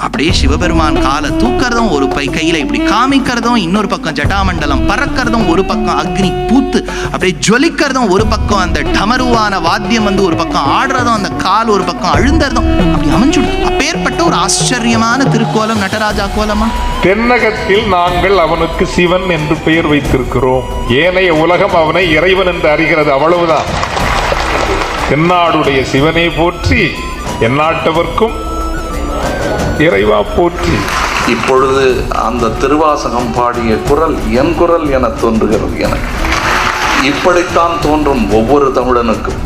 அப்படியே சிவபெருமான் காலை தூக்கிறதும் ஒரு கையில இப்படி காமிக்கிறதும், இன்னொரு பக்கம் ஜட்டாமண்டலம் பறக்கிறதும், ஒரு பக்கம் அக்னி பூத்து அப்படியே ஜொலிக்கிறதும், ஒரு பக்கம் அந்த டமருவான வாத்தியம் ஒரு பக்கம் ஆடுறதும், அந்த கால் ஒரு பக்கம் அழுந்தறதும் அப்படி அமைஞ்சுடும். அப்பேற்பட்ட ஒரு ஆச்சரியமான திருக்கோலம் நடராஜா கோலமா. தென்னகத்தில் நாங்கள் அவனுக்கு சிவன் என்று பெயர் வைத்திருக்கிறோம். ஏனைய உலகம் அவனை இறைவன் என்று அறிகிறது, அவ்வளவுதான். தென்னாடுடைய சிவனை போற்றி, எந்நாட்டவர்க்கும் இறைவா போற்றி. இப்பொழுது அந்த திருவாசகம் பாடிய குரல் என் குரல் என தோன்றுகிறது எனக்கு. இப்படித்தான் தோன்றும் ஒவ்வொரு தமிழனுக்கும்.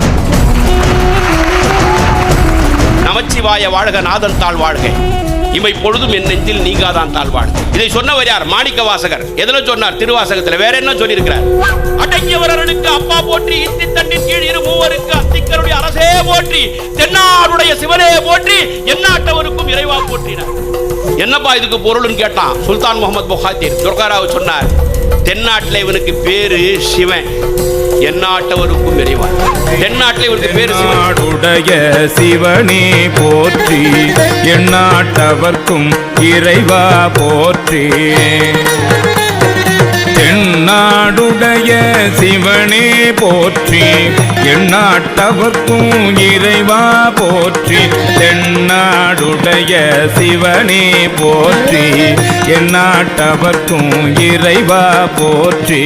நமச்சிவாய வாழ்க, நாதன் தாழ் வாழ்க, இமை பொழுதும் என் நெஞ்சில் நீங்காதான் தாழ்வாழ்க. இதை சொன்னவர் யார்? மாணிக்க வாசகர். எதுல சொன்னார்? திருவாசகத்தில். வேற என்ன சொல்லியிருக்கிறார்? அடங்கியவரனுக்கு அப்பா போற்றி, இத்தி தண்டின் கீழ் இரு மூவருக்கு அத்திக்கருடைய அரசே போற்றி, தென்னாடுடைய சிவனே போற்றி, எந்நாட்டவருக்கும் இறைவா போற்றினார். என்னப்பா இதுக்கு பொருள்னு கேட்டான் சுல்தான் முகமது புகாத்தீர். துர்காராவ் சொன்னார், தென்னாட்டில் இவனுக்கு பேரு சிவன், எந்நாட்டவருக்கும் இறைவா. தென்னாட்டில் இவனுக்கு பேரு சிவனுடைய சிவனே போற்றி, எந்நாட்டவர்க்கும் இறைவா போற்றி. தென்னாடுடைய சிவனே போற்றி, எந்நாட்டவர்க்கும் இறைவா போற்றி. தென்னாடுடைய சிவனே போற்றி, எந்நாட்டவர்க்கும் இறைவா போற்றி.